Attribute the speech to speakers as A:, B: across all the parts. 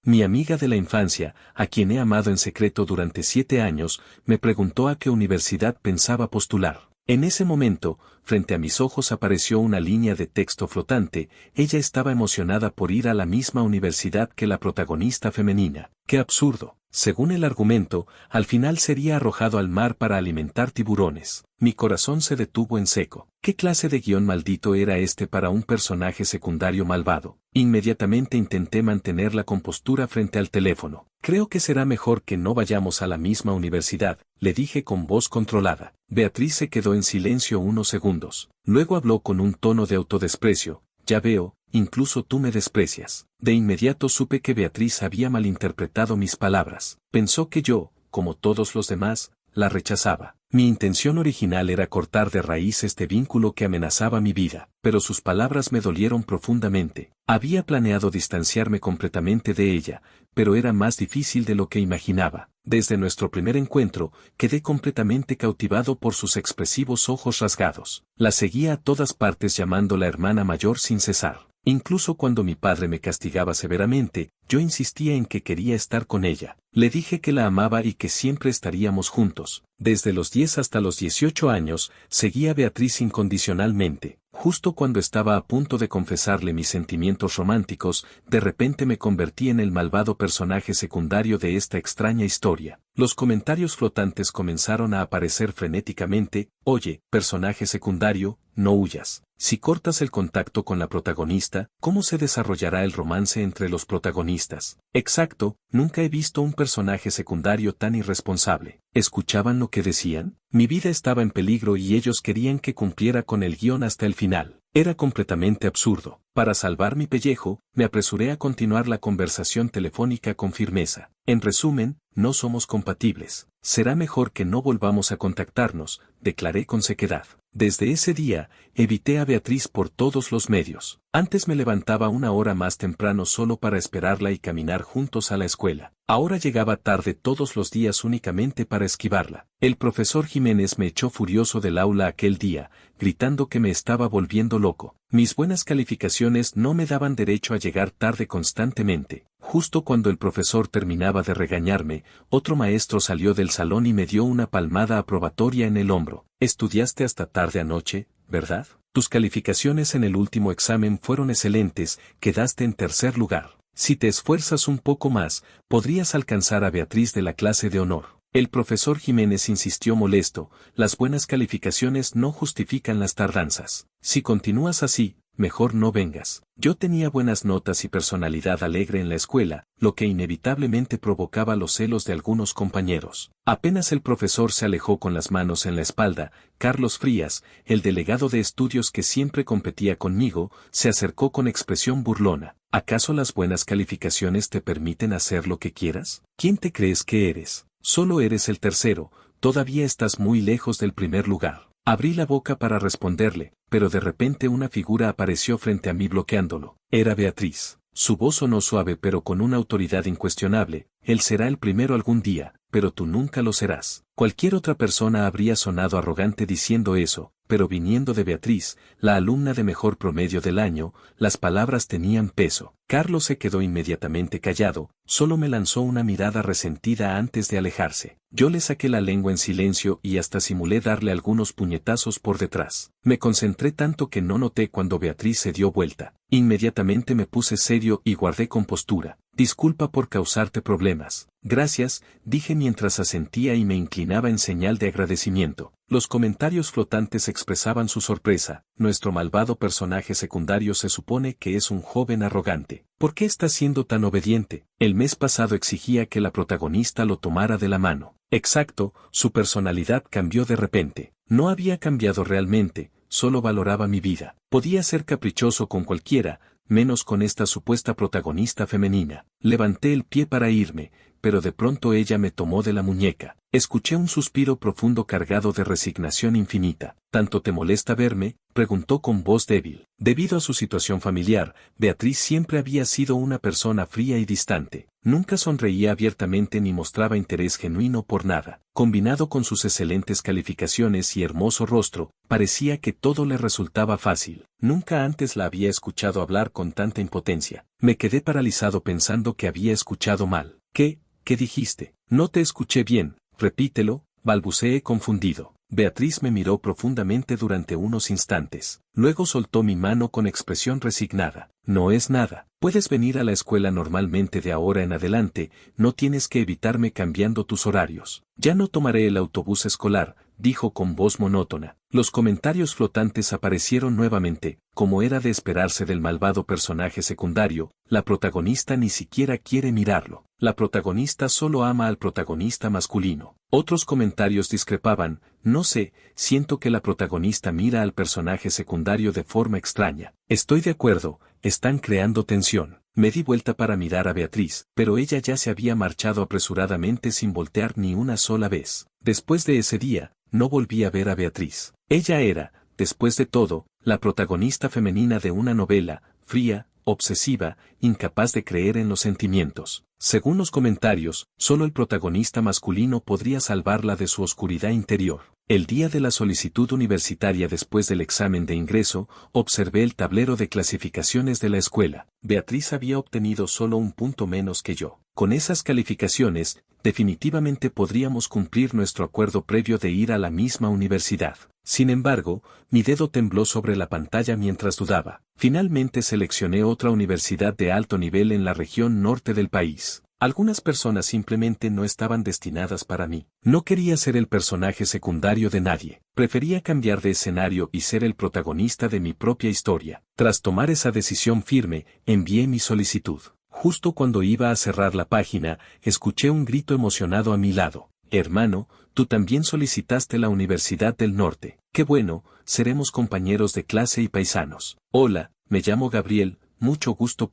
A: Mi amiga de la infancia, a quien he amado en secreto durante 7 años, me preguntó a qué universidad pensaba postular. En ese momento, frente a mis ojos apareció una línea de texto flotante. Ella estaba emocionada por ir a la misma universidad que la protagonista femenina. ¡Qué absurdo! Según el argumento, al final sería arrojado al mar para alimentar tiburones. Mi corazón se detuvo en seco. ¿Qué clase de guión maldito era este para un personaje secundario malvado? Inmediatamente intenté mantener la compostura frente al teléfono. Creo que será mejor que no vayamos a la misma universidad, le dije con voz controlada. Beatriz se quedó en silencio unos segundos. Luego habló con un tono de autodesprecio. Ya veo, incluso tú me desprecias. De inmediato supe que Beatriz había malinterpretado mis palabras. Pensó que yo, como todos los demás, la rechazaba. Mi intención original era cortar de raíz este vínculo que amenazaba mi vida, pero sus palabras me dolieron profundamente. Había planeado distanciarme completamente de ella, pero era más difícil de lo que imaginaba. Desde nuestro primer encuentro, quedé completamente cautivado por sus expresivos ojos rasgados. La seguía a todas partes llamándola hermana mayor sin cesar. Incluso cuando mi padre me castigaba severamente, yo insistía en que quería estar con ella. Le dije que la amaba y que siempre estaríamos juntos. Desde los 10 hasta los 18 años, seguía a Beatriz incondicionalmente. Justo cuando estaba a punto de confesarle mis sentimientos románticos, de repente me convertí en el malvado personaje secundario de esta extraña historia. Los comentarios flotantes comenzaron a aparecer frenéticamente. Oye, personaje secundario, no huyas. Si cortas el contacto con la protagonista, ¿cómo se desarrollará el romance entre los protagonistas? Exacto, nunca he visto un personaje secundario tan irresponsable. ¿Escuchaban lo que decían? Mi vida estaba en peligro y ellos querían que cumpliera con el guión hasta el final. Era completamente absurdo. Para salvar mi pellejo, me apresuré a continuar la conversación telefónica con firmeza. En resumen, no somos compatibles. Será mejor que no volvamos a contactarnos, declaré con sequedad. Desde ese día, evité a Beatriz por todos los medios. Antes me levantaba 1 hora más temprano solo para esperarla y caminar juntos a la escuela. Ahora llegaba tarde todos los días únicamente para esquivarla. El profesor Jiménez me echó furioso del aula aquel día, gritando que me estaba volviendo loco. Mis buenas calificaciones no me daban derecho a llegar tarde constantemente. Justo cuando el profesor terminaba de regañarme, otro maestro salió del salón y me dio una palmada aprobatoria en el hombro. Estudiaste hasta tarde anoche, ¿verdad? Tus calificaciones en el último examen fueron excelentes, quedaste en tercer lugar. Si te esfuerzas un poco más, podrías alcanzar a Beatriz de la clase de honor. El profesor Jiménez insistió molesto, las buenas calificaciones no justifican las tardanzas. Si continúas así, mejor no vengas. Yo tenía buenas notas y personalidad alegre en la escuela, lo que inevitablemente provocaba los celos de algunos compañeros. Apenas el profesor se alejó con las manos en la espalda, Carlos Frías, el delegado de estudios que siempre competía conmigo, se acercó con expresión burlona. ¿Acaso las buenas calificaciones te permiten hacer lo que quieras? ¿Quién te crees que eres? Solo eres el tercero, todavía estás muy lejos del primer lugar. Abrí la boca para responderle, pero de repente una figura apareció frente a mí bloqueándolo. Era Beatriz. Su voz sonó suave pero con una autoridad incuestionable. Él será el primero algún día, pero tú nunca lo serás. Cualquier otra persona habría sonado arrogante diciendo eso, pero viniendo de Beatriz, la alumna de mejor promedio del año, las palabras tenían peso. Carlos se quedó inmediatamente callado, solo me lanzó una mirada resentida antes de alejarse. Yo le saqué la lengua en silencio y hasta simulé darle algunos puñetazos por detrás. Me concentré tanto que no noté cuando Beatriz se dio vuelta. Inmediatamente me puse serio y guardé compostura. Disculpa por causarte problemas. Gracias, dije mientras asentía y me inclinaba en señal de agradecimiento. Los comentarios flotantes expresaban su sorpresa. Nuestro malvado personaje secundario se supone que es un joven arrogante. ¿Por qué está siendo tan obediente? El mes pasado exigía que la protagonista lo tomara de la mano. Exacto, su personalidad cambió de repente. No había cambiado realmente, solo valoraba mi vida. Podía ser caprichoso con cualquiera, menos con esta supuesta protagonista femenina. Levanté el pie para irme, pero de pronto ella me tomó de la muñeca. Escuché un suspiro profundo cargado de resignación infinita. ¿Tanto te molesta verme?, preguntó con voz débil. Debido a su situación familiar, Beatriz siempre había sido una persona fría y distante. Nunca sonreía abiertamente ni mostraba interés genuino por nada. Combinado con sus excelentes calificaciones y hermoso rostro, parecía que todo le resultaba fácil. Nunca antes la había escuchado hablar con tanta impotencia. Me quedé paralizado pensando que había escuchado mal. ¿Qué dijiste? No te escuché bien, repítelo, balbuceé confundido. Beatriz me miró profundamente durante unos instantes. Luego soltó mi mano con expresión resignada. No es nada. Puedes venir a la escuela normalmente de ahora en adelante, no tienes que evitarme cambiando tus horarios. Ya no tomaré el autobús escolar, dijo con voz monótona. Los comentarios flotantes aparecieron nuevamente, como era de esperarse del malvado personaje secundario, la protagonista ni siquiera quiere mirarlo. La protagonista solo ama al protagonista masculino. Otros comentarios discrepaban, no sé, siento que la protagonista mira al personaje secundario de forma extraña. Estoy de acuerdo, están creando tensión. Me di vuelta para mirar a Beatriz, pero ella ya se había marchado apresuradamente sin voltear ni una sola vez. Después de ese día, no volví a ver a Beatriz. Ella era, después de todo, la protagonista femenina de una novela, fría, obsesiva, incapaz de creer en los sentimientos. Según los comentarios, solo el protagonista masculino podría salvarla de su oscuridad interior. El día de la solicitud universitaria después del examen de ingreso, observé el tablero de clasificaciones de la escuela. Beatriz había obtenido solo un punto menos que yo. Con esas calificaciones, definitivamente podríamos cumplir nuestro acuerdo previo de ir a la misma universidad. Sin embargo, mi dedo tembló sobre la pantalla mientras dudaba. Finalmente seleccioné otra universidad de alto nivel en la región norte del país. Algunas personas simplemente no estaban destinadas para mí. No quería ser el personaje secundario de nadie. Prefería cambiar de escenario y ser el protagonista de mi propia historia. Tras tomar esa decisión firme, envié mi solicitud. Justo cuando iba a cerrar la página, escuché un grito emocionado a mi lado. Hermano, tú también solicitaste la Universidad del Norte. Qué bueno, seremos compañeros de clase y paisanos. Hola, me llamo Gabriel, mucho gusto.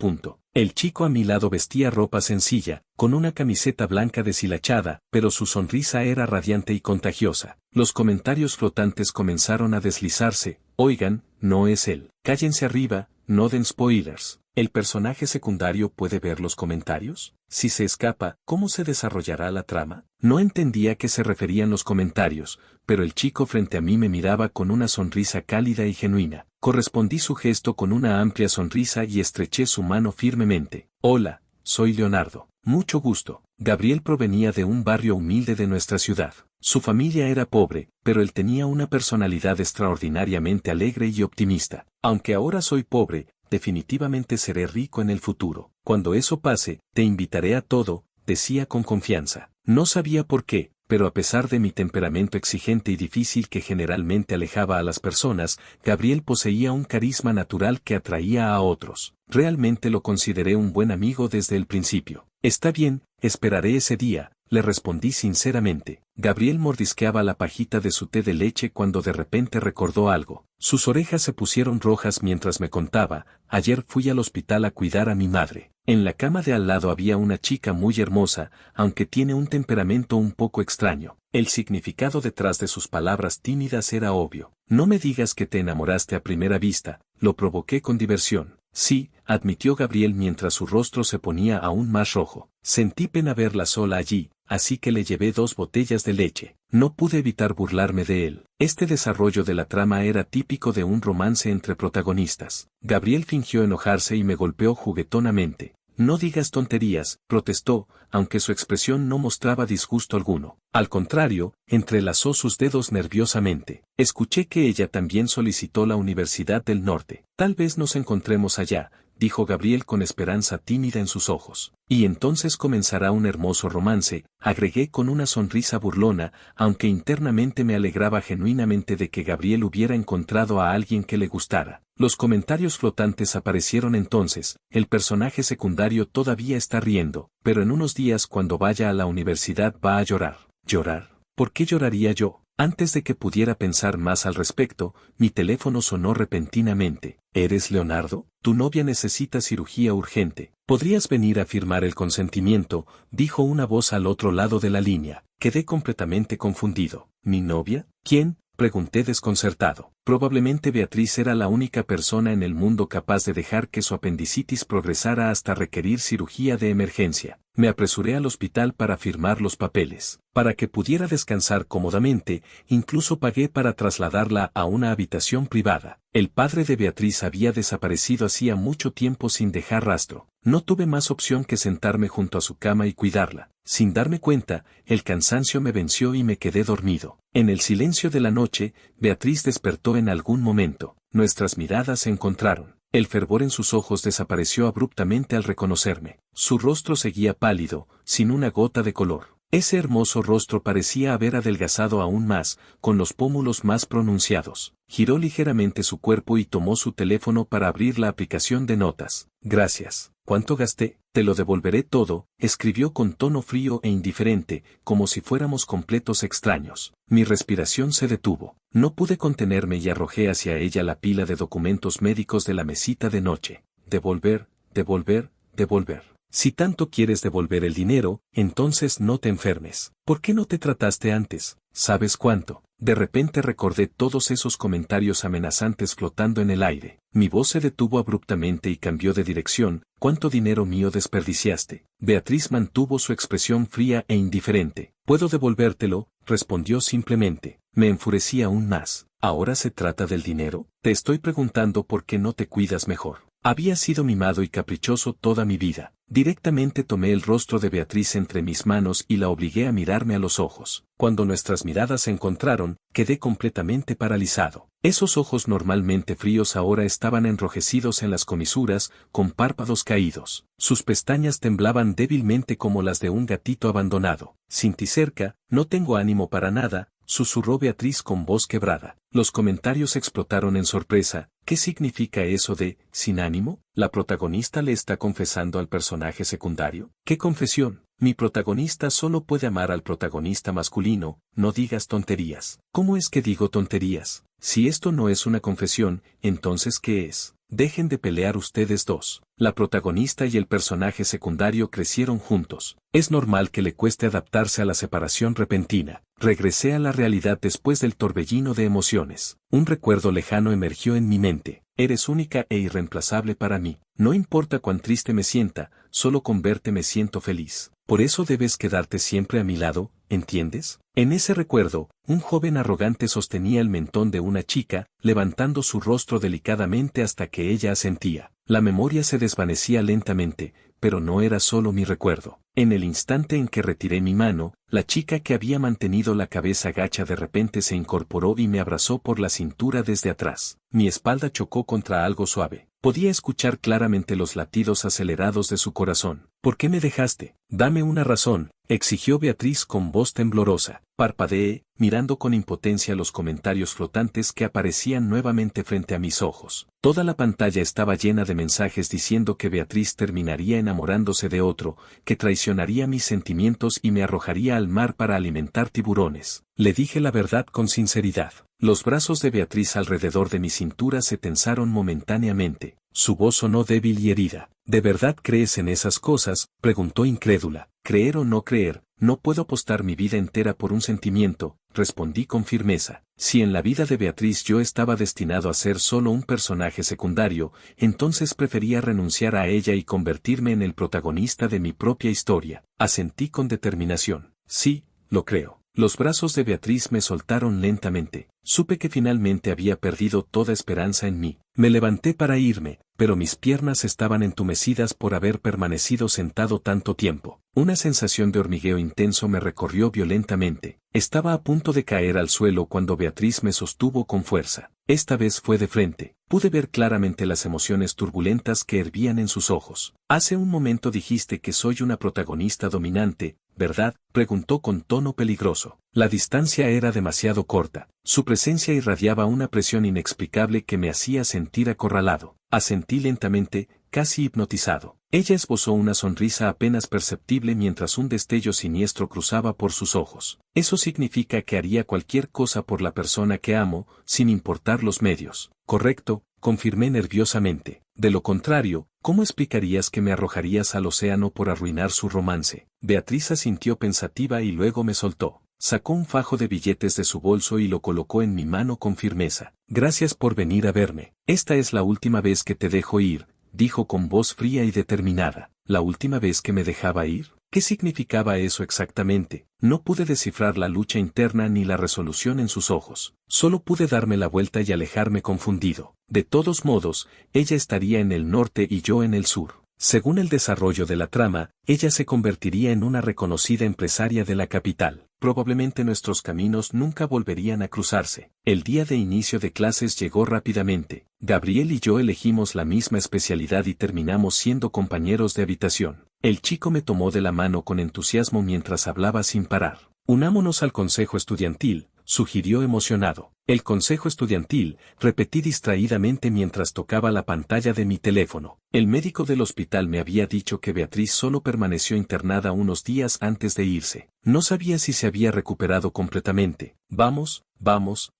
A: El chico a mi lado vestía ropa sencilla, con una camiseta blanca deshilachada, pero su sonrisa era radiante y contagiosa. Los comentarios flotantes comenzaron a deslizarse. Oigan, no es él. Cállense arriba, no den spoilers. ¿El personaje secundario puede ver los comentarios? Si se escapa, ¿cómo se desarrollará la trama? No entendía a qué se referían los comentarios, pero el chico frente a mí me miraba con una sonrisa cálida y genuina. Correspondí su gesto con una amplia sonrisa y estreché su mano firmemente. Hola, soy Leonardo. Mucho gusto. Gabriel provenía de un barrio humilde de nuestra ciudad. Su familia era pobre, pero él tenía una personalidad extraordinariamente alegre y optimista. Aunque ahora soy pobre, definitivamente seré rico en el futuro. Cuando eso pase, te invitaré a todo, decía con confianza. No sabía por qué, pero a pesar de mi temperamento exigente y difícil que generalmente alejaba a las personas, Gabriel poseía un carisma natural que atraía a otros. Realmente lo consideré un buen amigo desde el principio. Está bien, esperaré ese día, le respondí sinceramente. Gabriel mordisqueaba la pajita de su té de leche cuando de repente recordó algo. Sus orejas se pusieron rojas mientras me contaba, ayer fui al hospital a cuidar a mi madre. En la cama de al lado había una chica muy hermosa, aunque tiene un temperamento un poco extraño. El significado detrás de sus palabras tímidas era obvio. No me digas que te enamoraste a primera vista, lo provoqué con diversión. Sí, admitió Gabriel mientras su rostro se ponía aún más rojo. Sentí pena verla sola allí, así que le llevé 2 botellas de leche. No pude evitar burlarme de él. Este desarrollo de la trama era típico de un romance entre protagonistas. Gabriel fingió enojarse y me golpeó juguetonamente. No digas tonterías, protestó, aunque su expresión no mostraba disgusto alguno. Al contrario, entrelazó sus dedos nerviosamente. Escuché que ella también solicitó la Universidad del Norte. Tal vez nos encontremos allá, dijo Gabriel con esperanza tímida en sus ojos. Y entonces comenzará un hermoso romance, agregué con una sonrisa burlona, aunque internamente me alegraba genuinamente de que Gabriel hubiera encontrado a alguien que le gustara. Los comentarios flotantes aparecieron entonces, el personaje secundario todavía está riendo, pero en unos días cuando vaya a la universidad va a llorar. ¿Llorar? ¿Por qué lloraría yo? Antes de que pudiera pensar más al respecto, mi teléfono sonó repentinamente. ¿Eres Leonardo? Tu novia necesita cirugía urgente. ¿Podrías venir a firmar el consentimiento?, dijo una voz al otro lado de la línea. Quedé completamente confundido. ¿Mi novia? ¿Quién? Pregunté desconcertado. Probablemente Beatriz era la única persona en el mundo capaz de dejar que su apendicitis progresara hasta requerir cirugía de emergencia. Me apresuré al hospital para firmar los papeles. Para que pudiera descansar cómodamente, incluso pagué para trasladarla a una habitación privada. El padre de Beatriz había desaparecido hacía mucho tiempo sin dejar rastro. No tuve más opción que sentarme junto a su cama y cuidarla. Sin darme cuenta, el cansancio me venció y me quedé dormido. En el silencio de la noche, Beatriz despertó en algún momento. Nuestras miradas se encontraron. El fervor en sus ojos desapareció abruptamente al reconocerme. Su rostro seguía pálido, sin una gota de color. Ese hermoso rostro parecía haber adelgazado aún más, con los pómulos más pronunciados. Giró ligeramente su cuerpo y tomó su teléfono para abrir la aplicación de notas. Gracias. ¿Cuánto gasté? Te lo devolveré todo, escribió con tono frío e indiferente, como si fuéramos completos extraños. Mi respiración se detuvo. No pude contenerme y arrojé hacia ella la pila de documentos médicos de la mesita de noche. Devolver, devolver, devolver. Si tanto quieres devolver el dinero, entonces no te enfermes. ¿Por qué no te trataste antes? ¿Sabes cuánto? De repente recordé todos esos comentarios amenazantes flotando en el aire. Mi voz se detuvo abruptamente y cambió de dirección. ¿Cuánto dinero mío desperdiciaste? Beatriz mantuvo su expresión fría e indiferente. ¿Puedo devolvértelo?, respondió simplemente. Me enfurecí aún más. ¿Ahora se trata del dinero? Te estoy preguntando por qué no te cuidas mejor. Había sido mimado y caprichoso toda mi vida. Directamente tomé el rostro de Beatriz entre mis manos y la obligué a mirarme a los ojos. Cuando nuestras miradas se encontraron, quedé completamente paralizado. Esos ojos normalmente fríos ahora estaban enrojecidos en las comisuras, con párpados caídos. Sus pestañas temblaban débilmente como las de un gatito abandonado. Sin ti cerca, no tengo ánimo para nada, susurró Beatriz con voz quebrada. Los comentarios explotaron en sorpresa. ¿Qué significa eso de sin ánimo? ¿La protagonista le está confesando al personaje secundario? ¿Qué confesión? Mi protagonista solo puede amar al protagonista masculino, no digas tonterías. ¿Cómo es que digo tonterías? Si esto no es una confesión, entonces ¿qué es? Dejen de pelear ustedes dos. La protagonista y el personaje secundario crecieron juntos. Es normal que le cueste adaptarse a la separación repentina. Regresé a la realidad después del torbellino de emociones. Un recuerdo lejano emergió en mi mente. Eres única e irreemplazable para mí. No importa cuán triste me sienta, solo con verte me siento feliz. Por eso debes quedarte siempre a mi lado, ¿entiendes? En ese recuerdo, un joven arrogante sostenía el mentón de una chica, levantando su rostro delicadamente hasta que ella asentía. La memoria se desvanecía lentamente, pero no era solo mi recuerdo. En el instante en que retiré mi mano, la chica que había mantenido la cabeza gacha de repente se incorporó y me abrazó por la cintura desde atrás. Mi espalda chocó contra algo suave. Podía escuchar claramente los latidos acelerados de su corazón. ¿Por qué me dejaste? Dame una razón, exigió Beatriz con voz temblorosa. Parpadeé, mirando con impotencia los comentarios flotantes que aparecían nuevamente frente a mis ojos. Toda la pantalla estaba llena de mensajes diciendo que Beatriz terminaría enamorándose de otro, que traicionaría mis sentimientos y me arrojaría al mar para alimentar tiburones. Le dije la verdad con sinceridad. Los brazos de Beatriz alrededor de mi cintura se tensaron momentáneamente. Su voz sonó débil y herida. ¿De verdad crees en esas cosas?, preguntó incrédula. ¿Creer o no creer? No puedo apostar mi vida entera por un sentimiento, respondí con firmeza. Si en la vida de Beatriz yo estaba destinado a ser solo un personaje secundario, entonces prefería renunciar a ella y convertirme en el protagonista de mi propia historia. Asentí con determinación. Sí, lo creo. Los brazos de Beatriz me soltaron lentamente. Supe que finalmente había perdido toda esperanza en mí. Me levanté para irme, pero mis piernas estaban entumecidas por haber permanecido sentado tanto tiempo. Una sensación de hormigueo intenso me recorrió violentamente. Estaba a punto de caer al suelo cuando Beatriz me sostuvo con fuerza. Esta vez fue de frente. Pude ver claramente las emociones turbulentas que hervían en sus ojos. Hace un momento dijiste que soy una protagonista dominante, ¿verdad?, preguntó con tono peligroso. La distancia era demasiado corta. Su presencia irradiaba una presión inexplicable que me hacía sentir acorralado. Asentí lentamente, casi hipnotizado. Ella esbozó una sonrisa apenas perceptible mientras un destello siniestro cruzaba por sus ojos. Eso significa que haría cualquier cosa por la persona que amo, sin importar los medios. Correcto, confirmé nerviosamente. De lo contrario, ¿cómo explicarías que me arrojarías al océano por arruinar su romance? Beatriz asintió pensativa y luego me soltó. Sacó un fajo de billetes de su bolso y lo colocó en mi mano con firmeza. Gracias por venir a verme. Esta es la última vez que te dejo ir, dijo con voz fría y determinada. ¿La última vez que me dejaba ir? ¿Qué significaba eso exactamente? No pude descifrar la lucha interna ni la resolución en sus ojos. Solo pude darme la vuelta y alejarme confundido. De todos modos, ella estaría en el norte y yo en el sur. Según el desarrollo de la trama, ella se convertiría en una reconocida empresaria de la capital. Probablemente nuestros caminos nunca volverían a cruzarse. El día de inicio de clases llegó rápidamente. Gabriel y yo elegimos la misma especialidad y terminamos siendo compañeros de habitación. El chico me tomó de la mano con entusiasmo mientras hablaba sin parar. Unámonos al consejo estudiantil, sugirió emocionado. El consejo estudiantil, repetí distraídamente mientras tocaba la pantalla de mi teléfono. El médico del hospital me había dicho que Beatriz solo permaneció internada unos días antes de irse. No sabía si se había recuperado completamente. Vamos,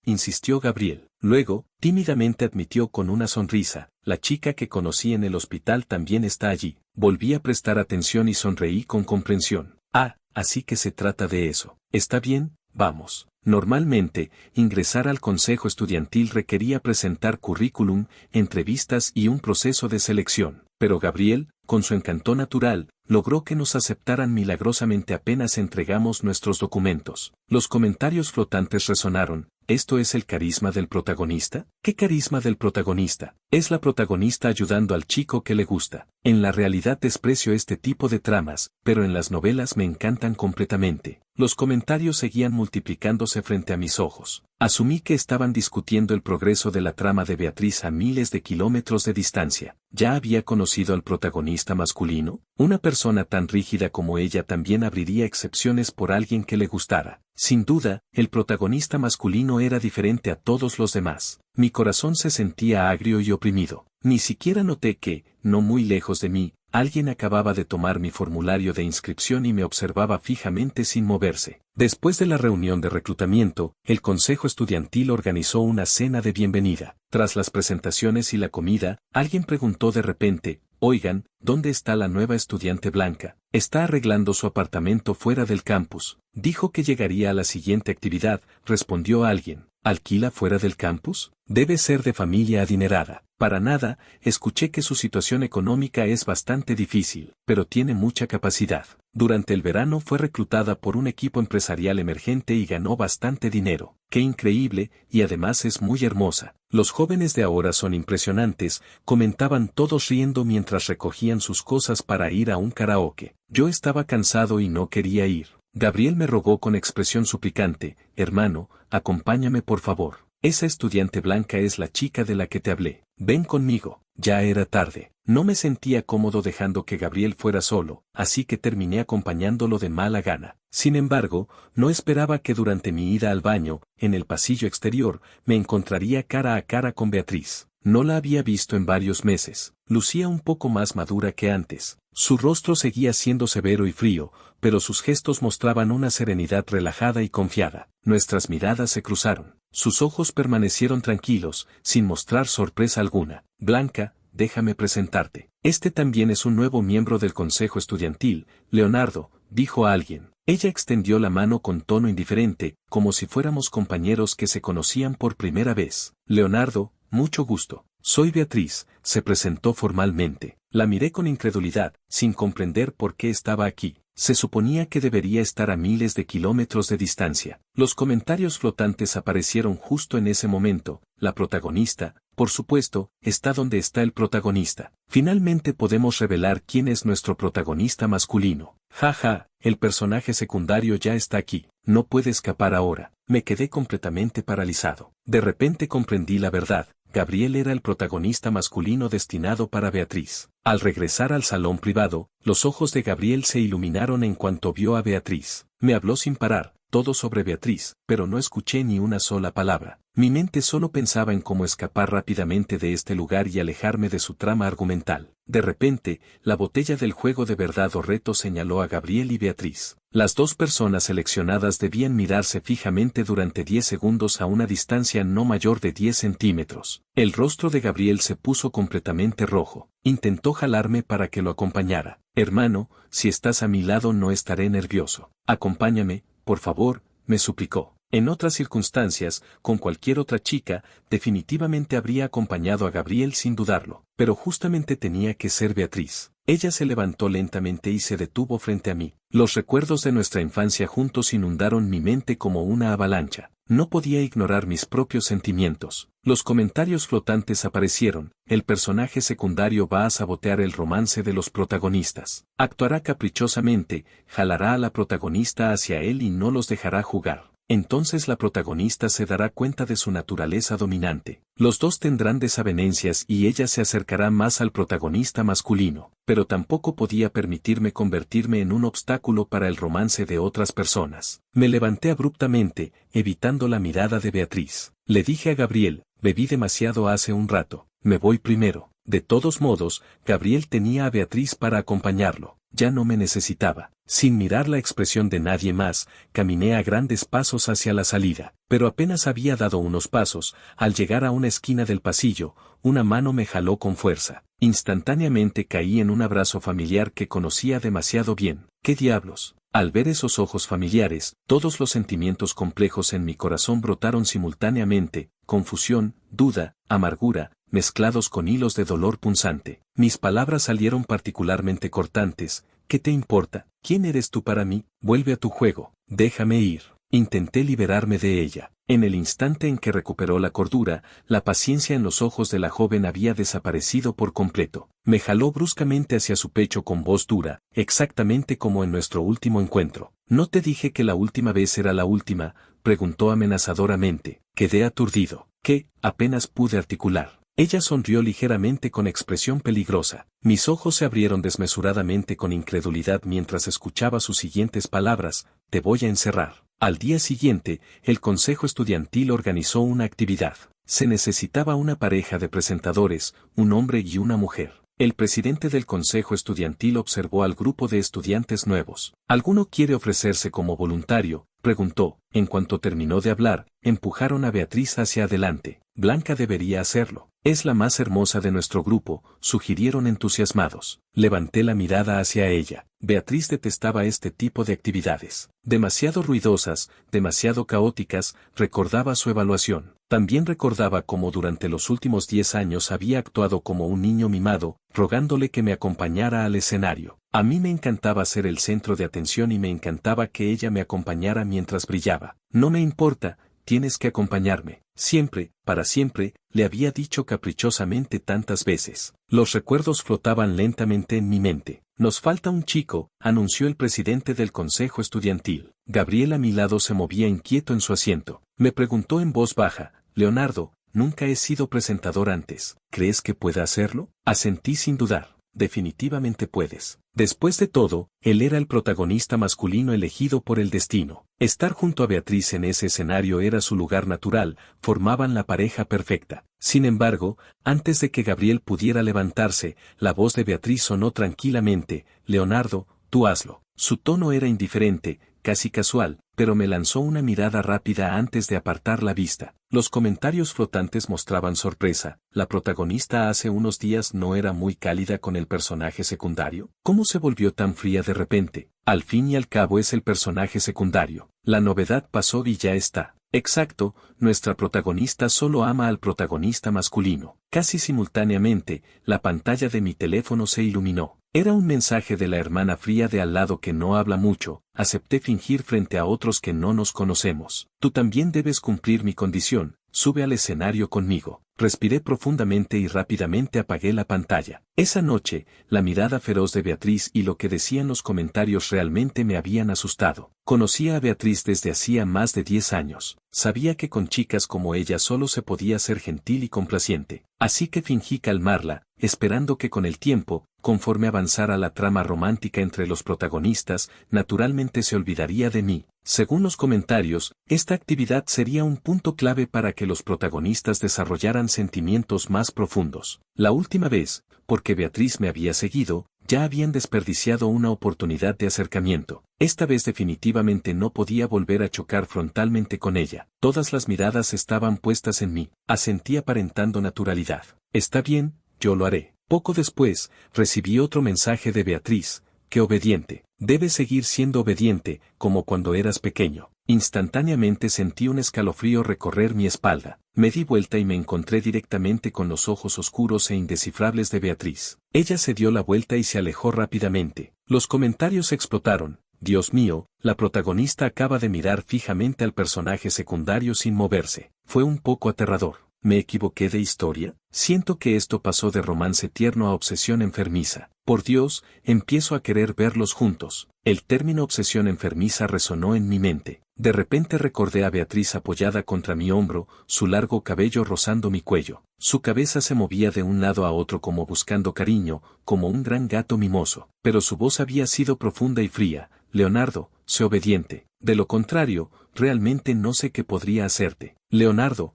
A: insistió Gabriel. Luego, tímidamente admitió con una sonrisa, la chica que conocí en el hospital también está allí. Volví a prestar atención y sonreí con comprensión. Ah, así que se trata de eso. Está bien, vamos. Normalmente, ingresar al consejo estudiantil requería presentar currículum, entrevistas y un proceso de selección. Pero Gabriel, con su encanto natural, logró que nos aceptaran milagrosamente apenas entregamos nuestros documentos. Los comentarios flotantes resonaron. ¿Esto es el carisma del protagonista? ¿Qué carisma del protagonista? Es la protagonista ayudando al chico que le gusta. En la realidad desprecio este tipo de tramas, pero en las novelas me encantan completamente. Los comentarios seguían multiplicándose frente a mis ojos. Asumí que estaban discutiendo el progreso de la trama de Beatriz a miles de kilómetros de distancia. ¿Ya había conocido al protagonista masculino? Una persona tan rígida como ella también abriría excepciones por alguien que le gustara. Sin duda, el protagonista masculino era diferente a todos los demás. Mi corazón se sentía agrio y oprimido. Ni siquiera noté que, no muy lejos de mí, alguien acababa de tomar mi formulario de inscripción y me observaba fijamente sin moverse. Después de la reunión de reclutamiento, el consejo estudiantil organizó una cena de bienvenida. Tras las presentaciones y la comida, alguien preguntó de repente, «Oigan, ¿dónde está la nueva estudiante Blanca? Está arreglando su apartamento fuera del campus. Dijo que llegaría a la siguiente actividad», respondió alguien. ¿Alquila fuera del campus? Debe ser de familia adinerada. Para nada, escuché que su situación económica es bastante difícil, pero tiene mucha capacidad. Durante el verano fue reclutada por un equipo empresarial emergente y ganó bastante dinero. ¡Qué increíble! Y además es muy hermosa. Los jóvenes de ahora son impresionantes, comentaban todos riendo mientras recogían sus cosas para ir a un karaoke. Yo estaba cansado y no quería ir. Gabriel me rogó con expresión suplicante, «Hermano, acompáñame por favor. Esa estudiante Blanca es la chica de la que te hablé. Ven conmigo». Ya era tarde. No me sentía cómodo dejando que Gabriel fuera solo, así que terminé acompañándolo de mala gana. Sin embargo, no esperaba que durante mi ida al baño, en el pasillo exterior, me encontraría cara a cara con Beatriz. No la había visto en varios meses. Lucía un poco más madura que antes. Su rostro seguía siendo severo y frío, pero sus gestos mostraban una serenidad relajada y confiada. Nuestras miradas se cruzaron. Sus ojos permanecieron tranquilos, sin mostrar sorpresa alguna. «Blanca, déjame presentarte. Este también es un nuevo miembro del consejo estudiantil, Leonardo», dijo alguien. Ella extendió la mano con tono indiferente, como si fuéramos compañeros que se conocían por primera vez. «Leonardo, mucho gusto. Soy Beatriz», se presentó formalmente. La miré con incredulidad, sin comprender por qué estaba aquí. Se suponía que debería estar a miles de kilómetros de distancia. Los comentarios flotantes aparecieron justo en ese momento. La protagonista, por supuesto, está donde está el protagonista. Finalmente podemos revelar quién es nuestro protagonista masculino. Jaja, el personaje secundario ya está aquí. No puede escapar ahora. Me quedé completamente paralizado. De repente comprendí la verdad. Gabriel era el protagonista masculino destinado para Beatriz. Al regresar al salón privado, los ojos de Gabriel se iluminaron en cuanto vio a Beatriz. Me habló sin parar, todo sobre Beatriz, pero no escuché ni una sola palabra. Mi mente solo pensaba en cómo escapar rápidamente de este lugar y alejarme de su trama argumental. De repente, la botella del juego de verdad o reto señaló a Gabriel y Beatriz. Las dos personas seleccionadas debían mirarse fijamente durante 10 segundos a una distancia no mayor de 10 centímetros. El rostro de Gabriel se puso completamente rojo. Intentó jalarme para que lo acompañara. «Hermano, si estás a mi lado no estaré nervioso. Acompáñame, por favor», me suplicó. En otras circunstancias, con cualquier otra chica, definitivamente habría acompañado a Gabriel sin dudarlo, pero justamente tenía que ser Beatriz. Ella se levantó lentamente y se detuvo frente a mí. Los recuerdos de nuestra infancia juntos inundaron mi mente como una avalancha. No podía ignorar mis propios sentimientos. Los comentarios flotantes aparecieron. El personaje secundario va a sabotear el romance de los protagonistas. Actuará caprichosamente, jalará a la protagonista hacia él y no los dejará jugar. Entonces la protagonista se dará cuenta de su naturaleza dominante. Los dos tendrán desavenencias y ella se acercará más al protagonista masculino, pero tampoco podía permitirme convertirme en un obstáculo para el romance de otras personas. Me levanté abruptamente, evitando la mirada de Beatriz. Le dije a Gabriel, bebí demasiado hace un rato, me voy primero. De todos modos, Gabriel tenía a Beatriz para acompañarlo. Ya no me necesitaba. Sin mirar la expresión de nadie más, caminé a grandes pasos hacia la salida, pero apenas había dado unos pasos, al llegar a una esquina del pasillo, una mano me jaló con fuerza. Instantáneamente caí en un abrazo familiar que conocía demasiado bien. ¿Qué diablos? Al ver esos ojos familiares, todos los sentimientos complejos en mi corazón brotaron simultáneamente, confusión, duda, amargura, mezclados con hilos de dolor punzante. Mis palabras salieron particularmente cortantes. ¿Qué te importa? ¿Quién eres tú para mí? Vuelve a tu juego, déjame ir. Intenté liberarme de ella. En el instante en que recuperó la cordura, la paciencia en los ojos de la joven había desaparecido por completo. Me jaló bruscamente hacia su pecho con voz dura, exactamente como en nuestro último encuentro. ¿No te dije que la última vez era la última?, preguntó amenazadoramente. Quedé aturdido. ¿Qué? Apenas pude articular. Ella sonrió ligeramente con expresión peligrosa. Mis ojos se abrieron desmesuradamente con incredulidad mientras escuchaba sus siguientes palabras: te voy a encerrar. Al día siguiente, el Consejo Estudiantil organizó una actividad. Se necesitaba una pareja de presentadores, un hombre y una mujer. El presidente del Consejo Estudiantil observó al grupo de estudiantes nuevos. ¿Alguno quiere ofrecerse como voluntario?, preguntó. En cuanto terminó de hablar, empujaron a Beatriz hacia adelante. Blanca debería hacerlo. Es la más hermosa de nuestro grupo, sugirieron entusiasmados. Levanté la mirada hacia ella. Beatriz detestaba este tipo de actividades. Demasiado ruidosas, demasiado caóticas, recordaba su evaluación. También recordaba cómo durante los últimos 10 años había actuado como un niño mimado, rogándole que me acompañara al escenario. A mí me encantaba ser el centro de atención y me encantaba que ella me acompañara mientras brillaba. No me importa, tienes que acompañarme. Siempre, para siempre, le había dicho caprichosamente tantas veces. Los recuerdos flotaban lentamente en mi mente. Nos falta un chico, anunció el presidente del consejo estudiantil. Gabriel a mi lado se movía inquieto en su asiento. Me preguntó en voz baja: Leonardo, nunca he sido presentador antes. ¿Crees que pueda hacerlo? Asentí sin dudar. Definitivamente puedes. Después de todo, él era el protagonista masculino elegido por el destino. Estar junto a Beatriz en ese escenario era su lugar natural, formaban la pareja perfecta. Sin embargo, antes de que Gabriel pudiera levantarse, la voz de Beatriz sonó tranquilamente: Leonardo, tú hazlo. Su tono era indiferente, casi casual, pero me lanzó una mirada rápida antes de apartar la vista. Los comentarios flotantes mostraban sorpresa. ¿La protagonista hace unos días no era muy cálida con el personaje secundario? ¿Cómo se volvió tan fría de repente? Al fin y al cabo es el personaje secundario. La novedad pasó y ya está. Exacto, nuestra protagonista solo ama al protagonista masculino. Casi simultáneamente, la pantalla de mi teléfono se iluminó. Era un mensaje de la hermana fría de al lado que no habla mucho. Acepté fingir frente a otros que no nos conocemos. Tú también debes cumplir mi condición. Sube al escenario conmigo. Respiré profundamente y rápidamente apagué la pantalla. Esa noche, la mirada feroz de Beatriz y lo que decían los comentarios realmente me habían asustado. Conocía a Beatriz desde hacía más de 10 años. Sabía que con chicas como ella solo se podía ser gentil y complaciente. Así que fingí calmarla, esperando que con el tiempo, conforme avanzara la trama romántica entre los protagonistas, naturalmente se olvidaría de mí. Según los comentarios, esta actividad sería un punto clave para que los protagonistas desarrollaran sentimientos más profundos. La última vez, porque Beatriz me había seguido, ya habían desperdiciado una oportunidad de acercamiento. Esta vez definitivamente no podía volver a chocar frontalmente con ella. Todas las miradas estaban puestas en mí. Asentí aparentando naturalidad. Está bien, yo lo haré. Poco después, recibí otro mensaje de Beatriz: qué obediente. Debes seguir siendo obediente, como cuando eras pequeño. Instantáneamente sentí un escalofrío recorrer mi espalda. Me di vuelta y me encontré directamente con los ojos oscuros e indescifrables de Beatriz. Ella se dio la vuelta y se alejó rápidamente. Los comentarios explotaron. Dios mío, la protagonista acaba de mirar fijamente al personaje secundario sin moverse. Fue un poco aterrador. ¿Me equivoqué de historia? Siento que esto pasó de romance tierno a obsesión enfermiza. Por Dios, empiezo a querer verlos juntos. El término obsesión enfermiza resonó en mi mente. De repente recordé a Beatriz apoyada contra mi hombro, su largo cabello rozando mi cuello. Su cabeza se movía de un lado a otro como buscando cariño, como un gran gato mimoso. Pero su voz había sido profunda y fría. Leonardo, sé obediente. De lo contrario, realmente no sé qué podría hacerte. Leonardo,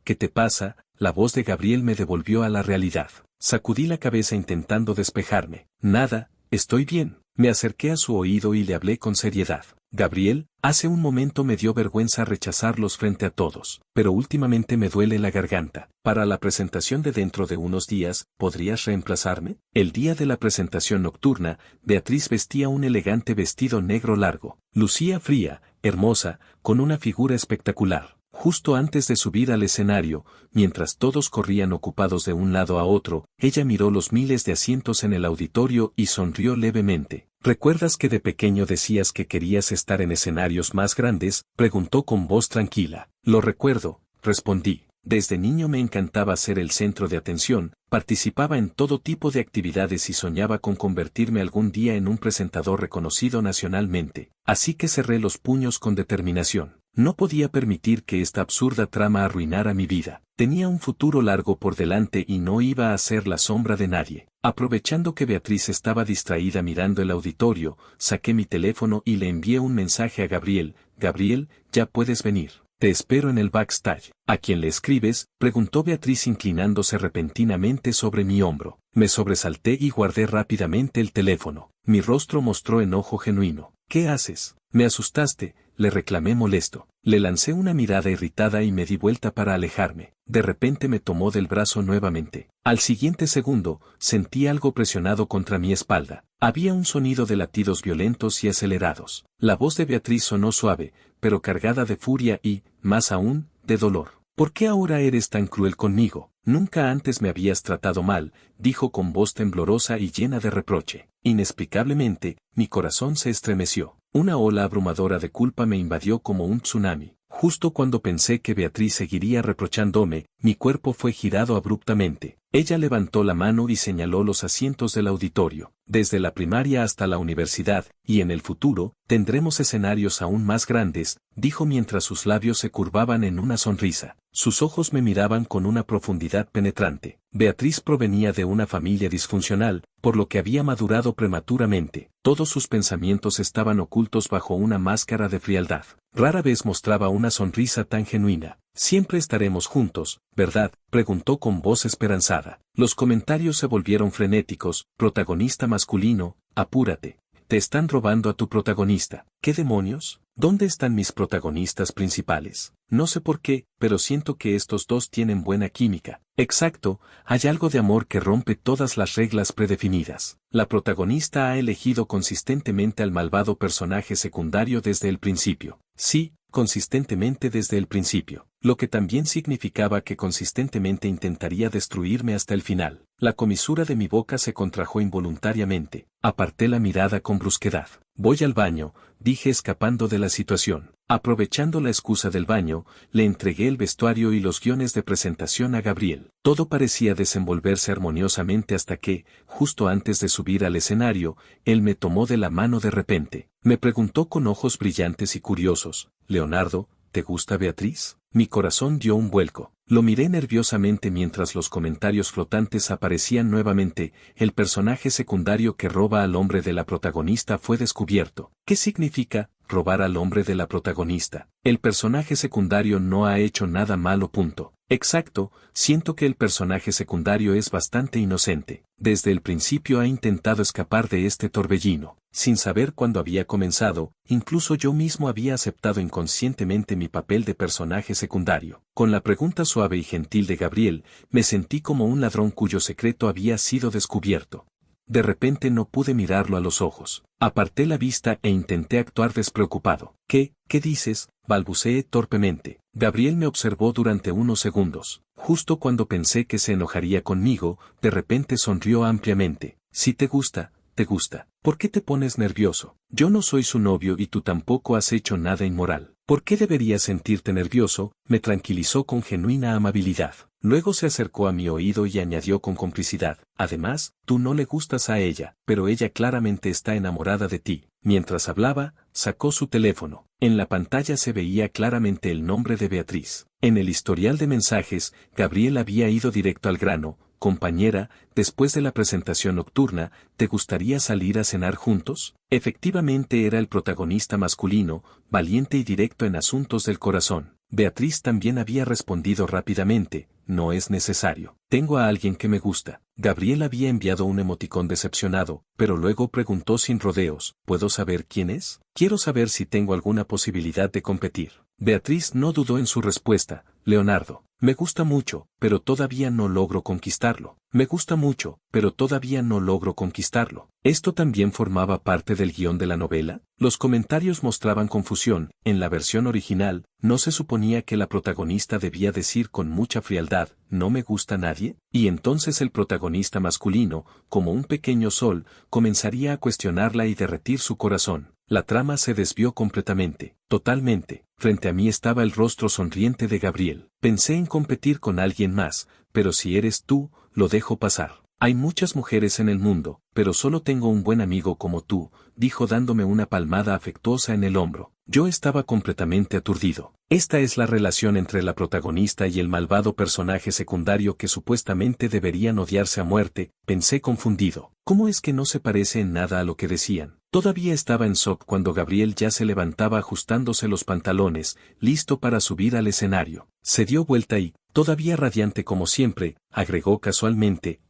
A: ¿qué te pasa? La voz de Gabriel me devolvió a la realidad. Sacudí la cabeza intentando despejarme. Nada, estoy bien. Me acerqué a su oído y le hablé con seriedad. Gabriel, hace un momento me dio vergüenza rechazarlos frente a todos, pero últimamente me duele la garganta. Para la presentación de dentro de unos días, ¿podrías reemplazarme? El día de la presentación nocturna, Beatriz vestía un elegante vestido negro largo. Lucía fría, hermosa, con una figura espectacular. Justo antes de subir al escenario, mientras todos corrían ocupados de un lado a otro, ella miró los miles de asientos en el auditorio y sonrió levemente. ¿Recuerdas que de pequeño decías que querías estar en escenarios más grandes? Preguntó con voz tranquila. Lo recuerdo, respondí. Desde niño me encantaba ser el centro de atención, participaba en todo tipo de actividades y soñaba con convertirme algún día en un presentador reconocido nacionalmente. Así que cerré los puños con determinación. No podía permitir que esta absurda trama arruinara mi vida. Tenía un futuro largo por delante y no iba a ser la sombra de nadie. Aprovechando que Beatriz estaba distraída mirando el auditorio, saqué mi teléfono y le envié un mensaje a Gabriel. Gabriel, ya puedes venir. Te espero en el backstage. ¿A quién le escribes? Preguntó Beatriz inclinándose repentinamente sobre mi hombro. Me sobresalté y guardé rápidamente el teléfono. Mi rostro mostró enojo genuino. ¿Qué haces? Me asustaste, le reclamé molesto. Le lancé una mirada irritada y me di vuelta para alejarme. De repente me tomó del brazo nuevamente. Al siguiente segundo, sentí algo presionado contra mi espalda. Había un sonido de latidos violentos y acelerados. La voz de Beatriz sonó suave, pero cargada de furia y, más aún, de dolor. ¿Por qué ahora eres tan cruel conmigo? Nunca antes me habías tratado mal, dijo con voz temblorosa y llena de reproche. Inexplicablemente, mi corazón se estremeció. Una ola abrumadora de culpa me invadió como un tsunami. Justo cuando pensé que Beatriz seguiría reprochándome, mi cuerpo fue girado abruptamente. Ella levantó la mano y señaló los asientos del auditorio. Desde la primaria hasta la universidad, y en el futuro, tendremos escenarios aún más grandes, dijo mientras sus labios se curvaban en una sonrisa. Sus ojos me miraban con una profundidad penetrante. Beatriz provenía de una familia disfuncional, por lo que había madurado prematuramente. Todos sus pensamientos estaban ocultos bajo una máscara de frialdad. Rara vez mostraba una sonrisa tan genuina. Siempre estaremos juntos, ¿verdad? Preguntó con voz esperanzada. Los comentarios se volvieron frenéticos. Protagonista masculino, apúrate. Te están robando a tu protagonista. ¿Qué demonios? ¿Dónde están mis protagonistas principales? No sé por qué, pero siento que estos dos tienen buena química. Exacto, hay algo de amor que rompe todas las reglas predefinidas. La protagonista ha elegido consistentemente al malvado personaje secundario desde el principio. Sí, consistentemente desde el principio, lo que también significaba que consistentemente intentaría destruirme hasta el final. La comisura de mi boca se contrajo involuntariamente. Aparté la mirada con brusquedad. Voy al baño, dije escapando de la situación. Aprovechando la excusa del baño, le entregué el vestuario y los guiones de presentación a Gabriel. Todo parecía desenvolverse armoniosamente hasta que, justo antes de subir al escenario, él me tomó de la mano de repente. Me preguntó con ojos brillantes y curiosos, Leonardo, ¿te gusta Beatriz? Mi corazón dio un vuelco. Lo miré nerviosamente mientras los comentarios flotantes aparecían nuevamente. El personaje secundario que roba al hombre de la protagonista fue descubierto. ¿Qué significa robar al hombre de la protagonista? El personaje secundario no ha hecho nada malo. Punto. Exacto, siento que el personaje secundario es bastante inocente. Desde el principio ha intentado escapar de este torbellino. Sin saber cuándo había comenzado, incluso yo mismo había aceptado inconscientemente mi papel de personaje secundario. Con la pregunta suave y gentil de Gabriel, me sentí como un ladrón cuyo secreto había sido descubierto. De repente no pude mirarlo a los ojos. Aparté la vista e intenté actuar despreocupado. ¿Qué dices?, balbuceé torpemente. Gabriel me observó durante unos segundos. Justo cuando pensé que se enojaría conmigo, de repente sonrió ampliamente. Si te gusta, te gusta. ¿Por qué te pones nervioso? Yo no soy su novio y tú tampoco has hecho nada inmoral. ¿Por qué deberías sentirte nervioso?, me tranquilizó con genuina amabilidad. Luego se acercó a mi oído y añadió con complicidad. Además, tú no le gustas a ella, pero ella claramente está enamorada de ti. Mientras hablaba, sacó su teléfono. En la pantalla se veía claramente el nombre de Beatriz. En el historial de mensajes, Gabriel había ido directo al grano. Compañera, después de la presentación nocturna, ¿te gustaría salir a cenar juntos? Efectivamente era el protagonista masculino, valiente y directo en asuntos del corazón. Beatriz también había respondido rápidamente, no es necesario. Tengo a alguien que me gusta. Gabriel había enviado un emoticón decepcionado, pero luego preguntó sin rodeos, ¿puedo saber quién es? Quiero saber si tengo alguna posibilidad de competir. Beatriz no dudó en su respuesta, Leonardo. Me gusta mucho, pero todavía no logro conquistarlo. Me gusta mucho, pero todavía no logro conquistarlo. ¿Esto también formaba parte del guión de la novela? Los comentarios mostraban confusión. En la versión original, ¿no se suponía que la protagonista debía decir con mucha frialdad, ¿no me gusta nadie? Y entonces el protagonista masculino, como un pequeño sol, comenzaría a cuestionarla y derretir su corazón. La trama se desvió completamente, totalmente. Frente a mí estaba el rostro sonriente de Gabriel. Pensé en competir con alguien más, pero si eres tú, lo dejo pasar. Hay muchas mujeres en el mundo, pero solo tengo un buen amigo como tú, dijo dándome una palmada afectuosa en el hombro. Yo estaba completamente aturdido. Esta es la relación entre la protagonista y el malvado personaje secundario que supuestamente deberían odiarse a muerte, pensé confundido. ¿Cómo es que no se parece en nada a lo que decían? Todavía estaba en shock cuando Gabriel ya se levantaba ajustándose los pantalones, listo para subir al escenario. Se dio vuelta y, todavía radiante como siempre, agregó casualmente,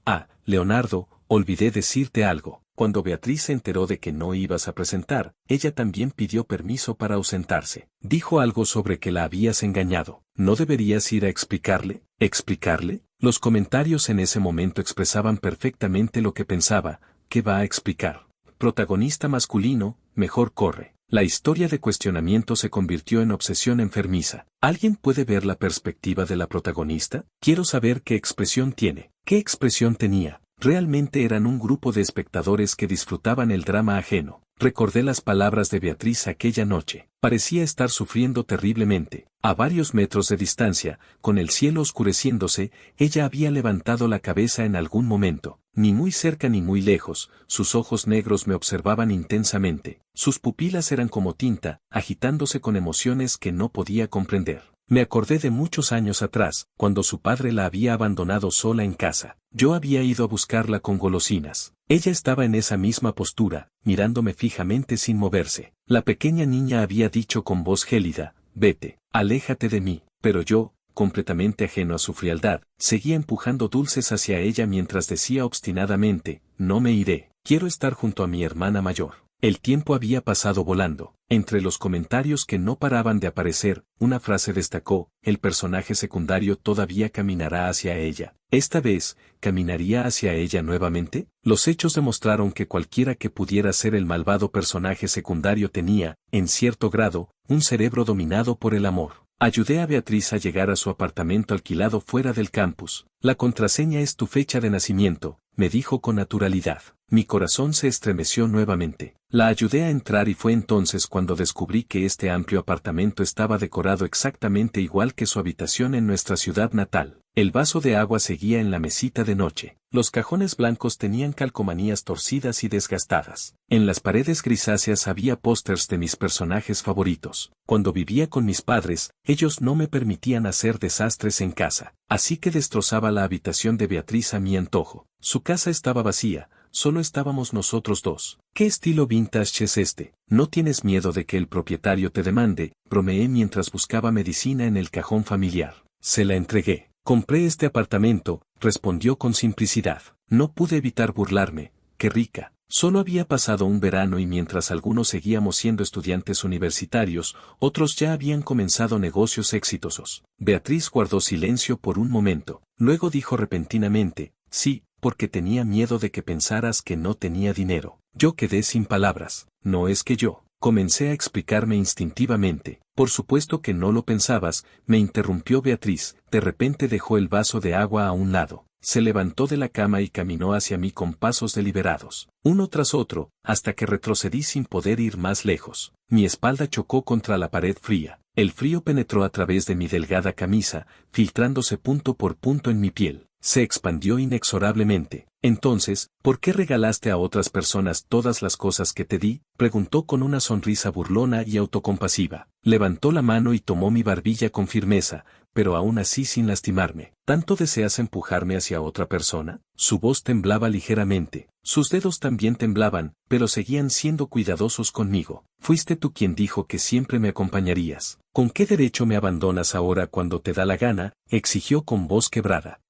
A: Leonardo, olvidé decirte algo. Cuando Beatriz se enteró de que no ibas a presentar, ella también pidió permiso para ausentarse. Dijo algo sobre que la habías engañado. ¿No deberías ir a explicarle? ¿Explicarle? Los comentarios en ese momento expresaban perfectamente lo que pensaba. ¿Qué va a explicar? Protagonista masculino, mejor corre. La historia de cuestionamiento se convirtió en obsesión enfermiza. ¿Alguien puede ver la perspectiva de la protagonista? Quiero saber qué expresión tiene. ¿Qué expresión tenía? Realmente eran un grupo de espectadores que disfrutaban el drama ajeno. Recordé las palabras de Beatriz aquella noche. Parecía estar sufriendo terriblemente. A varios metros de distancia, con el cielo oscureciéndose, ella había levantado la cabeza en algún momento. Ni muy cerca ni muy lejos, sus ojos negros me observaban intensamente. Sus pupilas eran como tinta, agitándose con emociones que no podía comprender. Me acordé de muchos años atrás, cuando su padre la había abandonado sola en casa. Yo había ido a buscarla con golosinas. Ella estaba en esa misma postura, mirándome fijamente sin moverse. La pequeña niña había dicho con voz gélida, vete, aléjate de mí, pero yo, completamente ajeno a su frialdad, seguía empujando dulces hacia ella mientras decía obstinadamente, no me iré, quiero estar junto a mi hermana mayor. El tiempo había pasado volando. Entre los comentarios que no paraban de aparecer, una frase destacó, el personaje secundario todavía caminará hacia ella. ¿Esta vez, caminaría hacia ella nuevamente? Los hechos demostraron que cualquiera que pudiera ser el malvado personaje secundario tenía, en cierto grado, un cerebro dominado por el amor. Ayudé a Beatriz a llegar a su apartamento alquilado fuera del campus. La contraseña es tu fecha de nacimiento, me dijo con naturalidad. Mi corazón se estremeció nuevamente. La ayudé a entrar y fue entonces cuando descubrí que este amplio apartamento estaba decorado exactamente igual que su habitación en nuestra ciudad natal. El vaso de agua seguía en la mesita de noche. Los cajones blancos tenían calcomanías torcidas y desgastadas. En las paredes grisáceas había pósters de mis personajes favoritos. Cuando vivía con mis padres, ellos no me permitían hacer desastres en casa, así que destrozaba la habitación de Beatriz a mi antojo. Su casa estaba vacía, solo estábamos nosotros dos. ¿Qué estilo vintage es este? ¿No tienes miedo de que el propietario te demande? Bromeé mientras buscaba medicina en el cajón familiar. Se la entregué. Compré este apartamento, respondió con simplicidad. No pude evitar burlarme. Qué rica. Solo había pasado un verano y mientras algunos seguíamos siendo estudiantes universitarios, otros ya habían comenzado negocios exitosos. Beatriz guardó silencio por un momento. Luego dijo repentinamente, sí, porque tenía miedo de que pensaras que no tenía dinero. Yo quedé sin palabras. No es que yo. Comencé a explicarme instintivamente. Por supuesto que no lo pensabas, me interrumpió Beatriz. De repente dejó el vaso de agua a un lado. Se levantó de la cama y caminó hacia mí con pasos deliberados, uno tras otro, hasta que retrocedí sin poder ir más lejos. Mi espalda chocó contra la pared fría. El frío penetró a través de mi delgada camisa, filtrándose punto por punto en mi piel. Se expandió inexorablemente. Entonces, ¿por qué regalaste a otras personas todas las cosas que te di? Preguntó con una sonrisa burlona y autocompasiva. Levantó la mano y tomó mi barbilla con firmeza, pero aún así sin lastimarme. ¿Tanto deseas empujarme hacia otra persona? Su voz temblaba ligeramente. Sus dedos también temblaban, pero seguían siendo cuidadosos conmigo. Fuiste tú quien dijo que siempre me acompañarías. ¿Con qué derecho me abandonas ahora cuando te da la gana? Exigió con voz quebrada.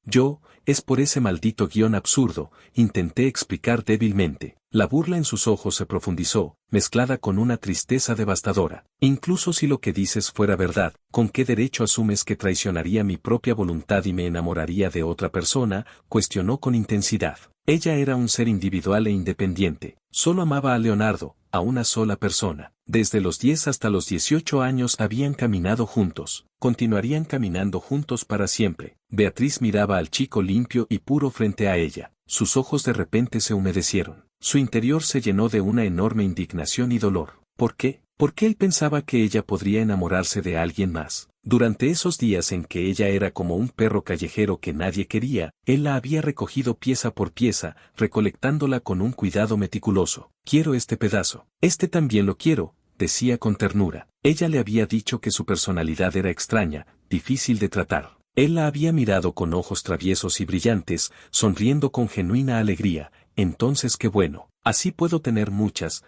A: Es por ese maldito guión absurdo, intenté explicar débilmente. La burla en sus ojos se profundizó, mezclada con una tristeza devastadora. Incluso si lo que dices fuera verdad, ¿con qué derecho asumes que traicionaría mi propia voluntad y me enamoraría de otra persona? Cuestionó con intensidad. Ella era un ser individual e independiente. Solo amaba a Leonardo, a una sola persona. Desde los 10 hasta los 18 años habían caminado juntos. Continuarían caminando juntos para siempre. Beatriz miraba al chico limpio y puro frente a ella. Sus ojos de repente se humedecieron. Su interior se llenó de una enorme indignación y dolor. ¿Por qué? ¿Por qué él pensaba que ella podría enamorarse de alguien más? Durante esos días en que ella era como un perro callejero que nadie quería, él la había recogido pieza por pieza, recolectándola con un cuidado meticuloso. Quiero este pedazo. Este también lo quiero, decía con ternura. Ella le había dicho que su personalidad era extraña, difícil de tratar. Él la había mirado con ojos traviesos y brillantes, sonriendo con genuina alegría. Entonces qué bueno. Así puedo tener muchas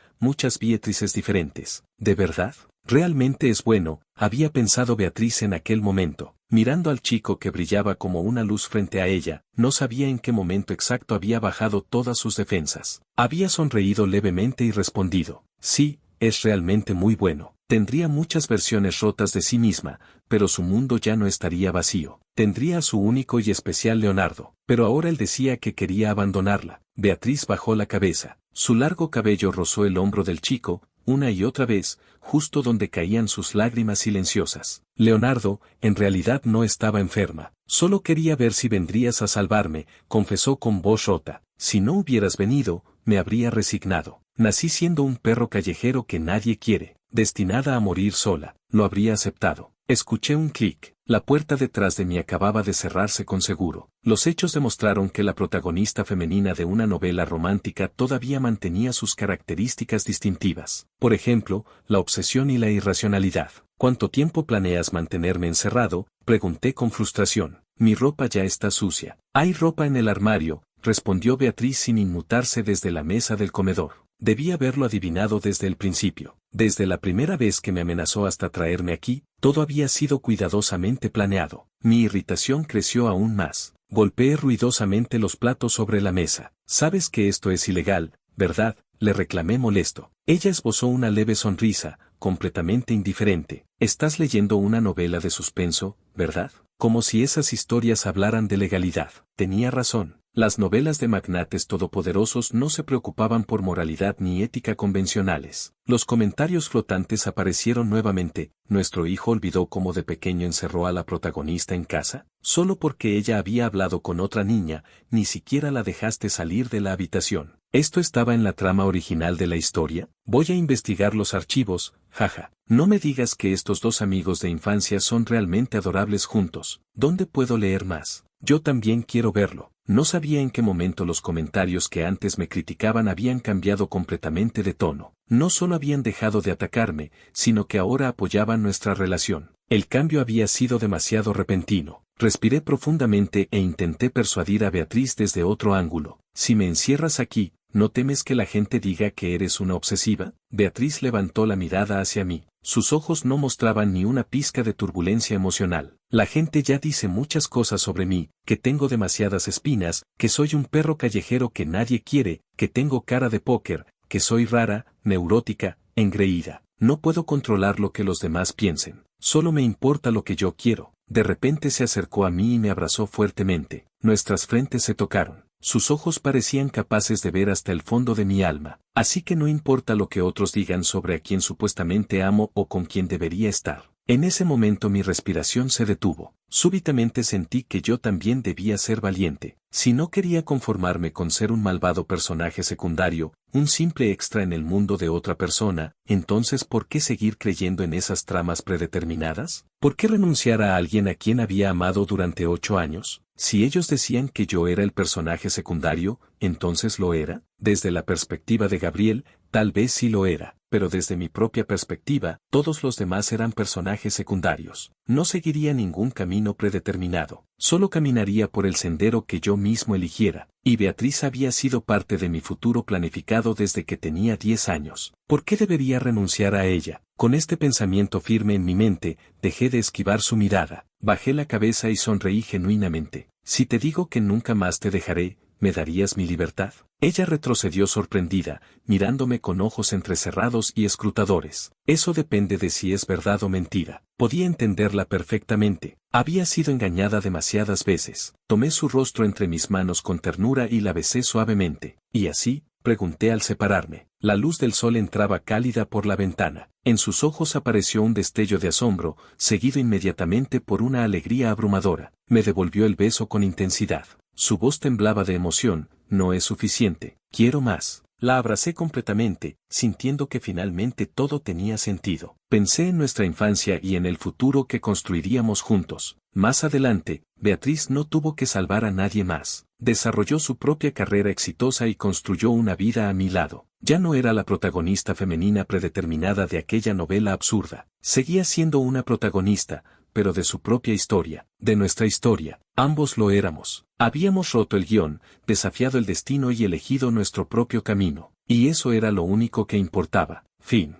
A: Beatrices diferentes. ¿De verdad? Realmente es bueno, había pensado Beatriz en aquel momento. Mirando al chico que brillaba como una luz frente a ella, no sabía en qué momento exacto había bajado todas sus defensas. Había sonreído levemente y respondido, sí, es realmente muy bueno. Tendría muchas versiones rotas de sí misma, pero su mundo ya no estaría vacío. Tendría a su único y especial Leonardo, pero ahora él decía que quería abandonarla. Beatriz bajó la cabeza. Su largo cabello rozó el hombro del chico, una y otra vez, justo donde caían sus lágrimas silenciosas. Leonardo, en realidad no estaba enferma. Solo quería ver si vendrías a salvarme, confesó con voz rota. Si no hubieras venido, me habría resignado. Nací siendo un perro callejero que nadie quiere, destinada a morir sola. Lo habría aceptado. Escuché un clic. La puerta detrás de mí acababa de cerrarse con seguro. Los hechos demostraron que la protagonista femenina de una novela romántica todavía mantenía sus características distintivas. Por ejemplo, la obsesión y la irracionalidad. ¿Cuánto tiempo planeas mantenerme encerrado? Pregunté con frustración. Mi ropa ya está sucia. Hay ropa en el armario, respondió Beatriz sin inmutarse desde la mesa del comedor. Debí haberlo adivinado desde el principio. Desde la primera vez que me amenazó hasta traerme aquí, todo había sido cuidadosamente planeado. Mi irritación creció aún más. Golpeé ruidosamente los platos sobre la mesa. Sabes que esto es ilegal, ¿verdad? Le reclamé molesto. Ella esbozó una leve sonrisa, completamente indiferente. Estás leyendo una novela de suspenso, ¿verdad? Como si esas historias hablaran de legalidad. Tenía razón. Las novelas de magnates todopoderosos no se preocupaban por moralidad ni ética convencionales. Los comentarios flotantes aparecieron nuevamente. ¿Nuestro hijo olvidó cómo de pequeño encerró a la protagonista en casa? Solo porque ella había hablado con otra niña, ni siquiera la dejaste salir de la habitación. ¿Esto estaba en la trama original de la historia? Voy a investigar los archivos, jaja. No me digas que estos dos amigos de infancia son realmente adorables juntos. ¿Dónde puedo leer más? Yo también quiero verlo. No sabía en qué momento los comentarios que antes me criticaban habían cambiado completamente de tono. No solo habían dejado de atacarme, sino que ahora apoyaban nuestra relación. El cambio había sido demasiado repentino. Respiré profundamente e intenté persuadir a Beatriz desde otro ángulo. Si me encierras aquí, ¿no temes que la gente diga que eres una obsesiva? Beatriz levantó la mirada hacia mí. Sus ojos no mostraban ni una pizca de turbulencia emocional. La gente ya dice muchas cosas sobre mí, que tengo demasiadas espinas, que soy un perro callejero que nadie quiere, que tengo cara de póker, que soy rara, neurótica, engreída. No puedo controlar lo que los demás piensen. Solo me importa lo que yo quiero. De repente se acercó a mí y me abrazó fuertemente. Nuestras frentes se tocaron. Sus ojos parecían capaces de ver hasta el fondo de mi alma. Así que no importa lo que otros digan sobre a quien supuestamente amo o con quien debería estar. En ese momento mi respiración se detuvo. Súbitamente sentí que yo también debía ser valiente. Si no quería conformarme con ser un malvado personaje secundario, un simple extra en el mundo de otra persona, entonces ¿por qué seguir creyendo en esas tramas predeterminadas? ¿Por qué renunciar a alguien a quien había amado durante 8 años? Si ellos decían que yo era el personaje secundario, ¿entonces lo era? Desde la perspectiva de Gabriel, tal vez sí lo era, pero desde mi propia perspectiva, todos los demás eran personajes secundarios. No seguiría ningún camino predeterminado, solo caminaría por el sendero que yo mismo eligiera, y Beatriz había sido parte de mi futuro planificado desde que tenía 10 años. ¿Por qué debería renunciar a ella? Con este pensamiento firme en mi mente, dejé de esquivar su mirada, bajé la cabeza y sonreí genuinamente. Si te digo que nunca más te dejaré, ¿me darías mi libertad? Ella retrocedió sorprendida, mirándome con ojos entrecerrados y escrutadores. Eso depende de si es verdad o mentira. Podía entenderla perfectamente. Había sido engañada demasiadas veces. Tomé su rostro entre mis manos con ternura y la besé suavemente. ¿Y así? Pregunté al separarme. La luz del sol entraba cálida por la ventana. En sus ojos apareció un destello de asombro, seguido inmediatamente por una alegría abrumadora. Me devolvió el beso con intensidad. Su voz temblaba de emoción. No es suficiente. Quiero más. La abracé completamente, sintiendo que finalmente todo tenía sentido. Pensé en nuestra infancia y en el futuro que construiríamos juntos. Más adelante, Beatriz no tuvo que salvar a nadie más. Desarrolló su propia carrera exitosa y construyó una vida a mi lado. Ya no era la protagonista femenina predeterminada de aquella novela absurda. Seguía siendo una protagonista, pero de su propia historia, de nuestra historia. Ambos lo éramos. Habíamos roto el guión, desafiado el destino y elegido nuestro propio camino. Y eso era lo único que importaba. Fin.